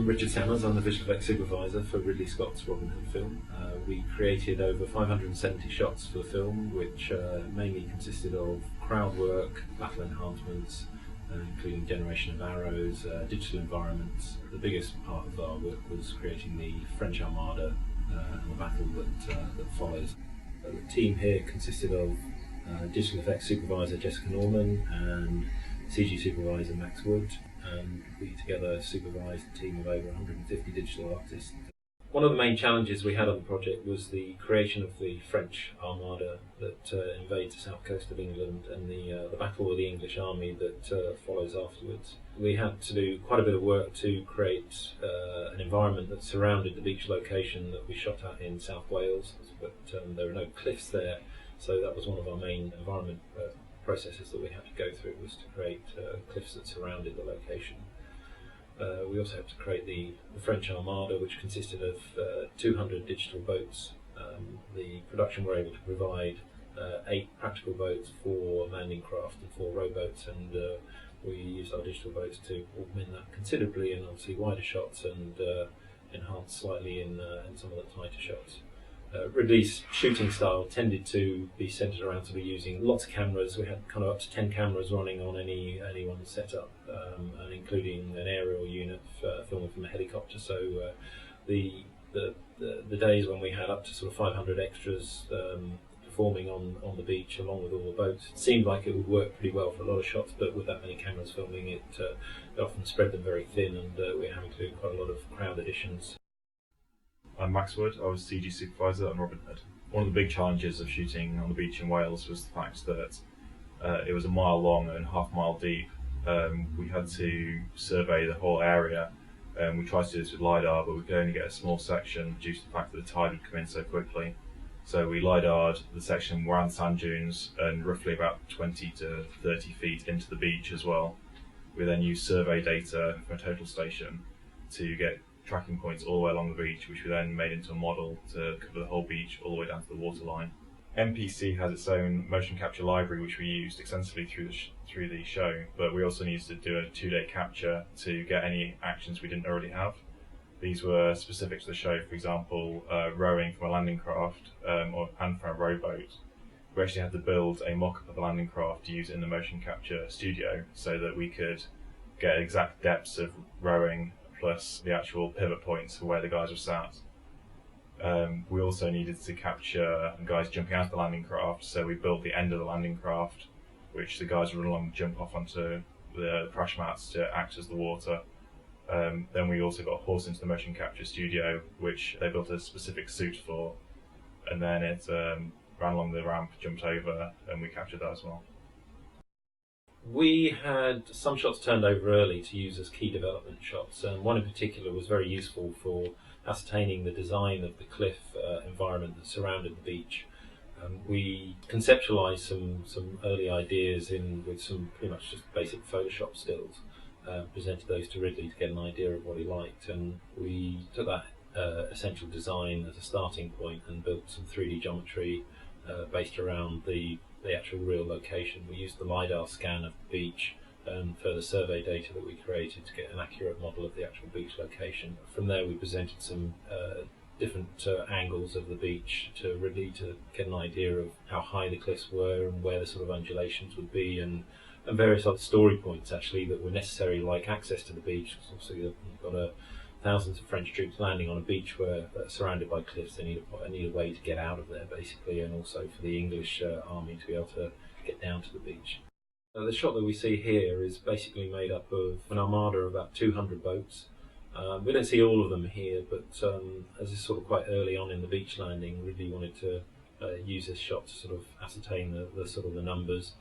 I'm Richard Sammers, I'm the visual effects supervisor for Ridley Scott's Robin Hood film. We created over 570 shots for the film, which mainly consisted of crowd work, battle enhancements, including generation of arrows, digital environments. The biggest part of our work was creating the French Armada and the battle that follows. The team here consisted of digital effects supervisor Jessica Norman and CG supervisor Max Wood, and we together supervised a team of over 150 digital artists. One of the main challenges we had on the project was the creation of the French Armada that invades the south coast of England and the battle with the English army that follows afterwards. We had to do quite a bit of work to create an environment that surrounded the beach location that we shot at in South Wales, but there are no cliffs there, so that was one of our main environment processes that we had to go through, was to create cliffs that surrounded the location. We also had to create the French Armada, which consisted of 200 digital boats. The production were able to provide 8 practical boats, 4 landing craft and 4 rowboats, and we used our digital boats to augment that considerably, and obviously wider shots and enhance slightly in some of the tighter shots. Ridley's shooting style tended to be centred around sort of using lots of cameras. We had kind of up to 10 cameras running on any one setup, and including an aerial unit filming from a helicopter. So the days when we had up to sort of 500 extras performing on the beach along with all the boats, it seemed like it would work pretty well for a lot of shots, but with that many cameras filming it often spread them very thin, and we're having to do quite a lot of crowd additions. I'm Max Wood, I was CG supervisor on Robin Hood. One of the big challenges of shooting on the beach in Wales was the fact that it was a mile long and half-mile deep. We had to survey the whole area. We tried to do this with LiDAR, but we could only get a small section due to the fact that the tide would come in so quickly. So we LiDAR'd the section around sand dunes and roughly about 20 to 30 feet into the beach as well. We then used survey data from a total station to get tracking points all the way along the beach, which we then made into a model to cover the whole beach all the way down to the waterline. MPC has its own motion capture library, which we used extensively through the show, but we also needed to do a 2-day capture to get any actions we didn't already have. These were specific to the show, for example, rowing from a landing craft and from a rowboat. We actually had to build a mock-up of the landing craft to use in the motion capture studio so that we could get exact depths of rowing plus the actual pivot points for where the guys were sat. We also needed to capture guys jumping out of the landing craft, so we built the end of the landing craft, which the guys would run along and jump off onto the crash mats to act as the water. Then we also got a horse into the motion capture studio, which they built a specific suit for, and then it ran along the ramp, jumped over, and we captured that as well. We had some shots turned over early to use as key development shots, and one in particular was very useful for ascertaining the design of the cliff environment that surrounded the beach. We conceptualised some early ideas with some pretty much just basic Photoshop stills, presented those to Ridley to get an idea of what he liked, and we took that essential design as a starting point and built some 3D geometry based around the actual real location. We used the LiDAR scan of the beach and further survey data that we created to get an accurate model of the actual beach location. From there we presented some different angles of the beach to Ridley to get an idea of how high the cliffs were and where the sort of undulations would be, and various other story points actually that were necessary, like access to the beach. Obviously you've got thousands of French troops landing on a beach where surrounded by cliffs. They need a way to get out of there basically, and also for the English army to be able to get down to the beach. The shot that we see here is basically made up of an armada of about 200 boats. We don't see all of them here, but as it's sort of quite early on in the beach landing, Ridley wanted to use this shot to sort of ascertain the numbers.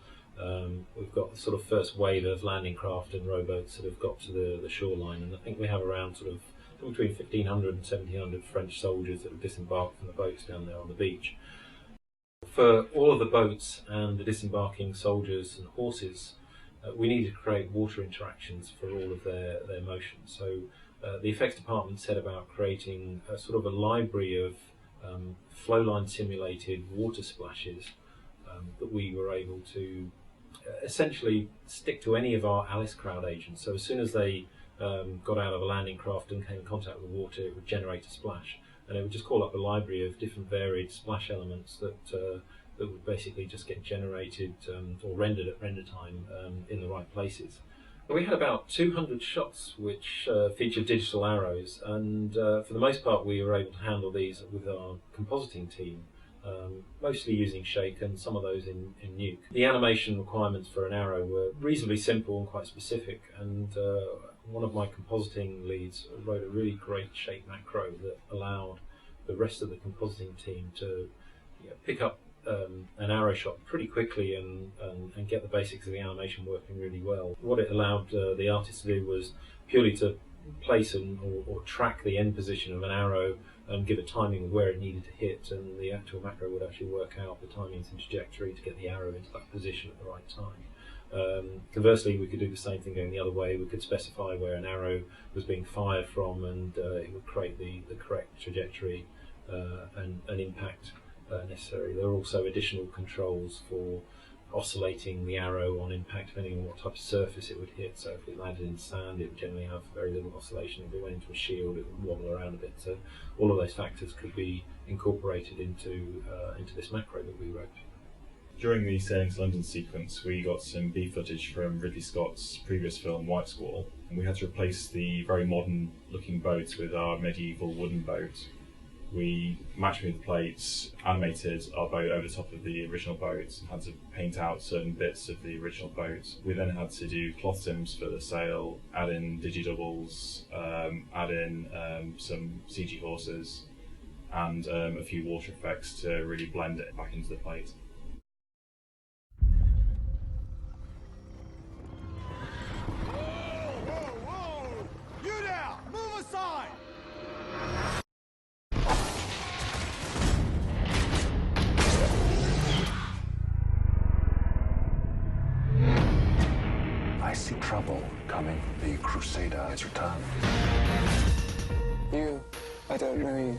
We've got the sort of first wave of landing craft and rowboats that have got to the shoreline, and I think we have around sort of between 1,500 and 1,700 French soldiers that have disembarked from the boats down there on the beach. For all of the boats and the disembarking soldiers and horses, we needed to create water interactions for all of their motions. So the effects department set about creating a sort of a library of flowline simulated water splashes that we were able to essentially stick to any of our Alice crowd agents. So as soon as they got out of a landing craft and came in contact with water, it would generate a splash, and it would just call up a library of different varied splash elements that would basically just get generated or rendered at render time in the right places. We had about 200 shots which featured digital arrows, and for the most part we were able to handle these with our compositing team, mostly using Shake and some of those in Nuke. The animation requirements for an arrow were reasonably simple and quite specific, and one of my compositing leads wrote a really great Shake macro that allowed the rest of the compositing team to pick up an arrow shot pretty quickly and get the basics of the animation working really well. What it allowed the artist to do was purely to place or track the end position of an arrow and give a timing of where it needed to hit, and the actual macro would actually work out the timings and trajectory to get the arrow into that position at the right time. Conversely, we could do the same thing going the other way. We could specify where an arrow was being fired from, and it would create the correct trajectory and impact necessary. There are also additional controls for oscillating the arrow on impact depending on what type of surface it would hit. So if it landed in sand, it would generally have very little oscillation. If it went into a shield, it would wobble around a bit. So all of those factors could be incorporated into this macro that we wrote. During the Sailing to London sequence, we got some B footage from Ridley Scott's previous film White Squall, and we had to replace the very modern looking boat with our medieval wooden boat. We match-moved the plates, animated our boat over the top of the original boat, and had to paint out certain bits of the original boat. We then had to do cloth sims for the sail, add in digi-doubles, add in some CG horses, and a few water effects to really blend it back into the plate. Whoa! You there! Move aside! I see trouble coming. The Crusader has returned. I don't know you.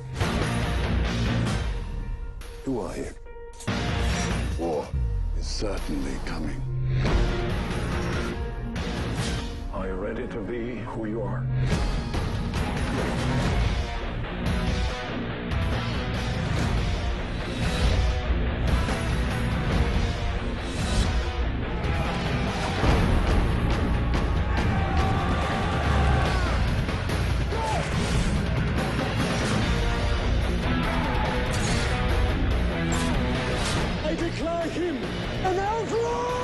Who are you? War is certainly coming. Are you ready to be who you are? I declare him an outlaw!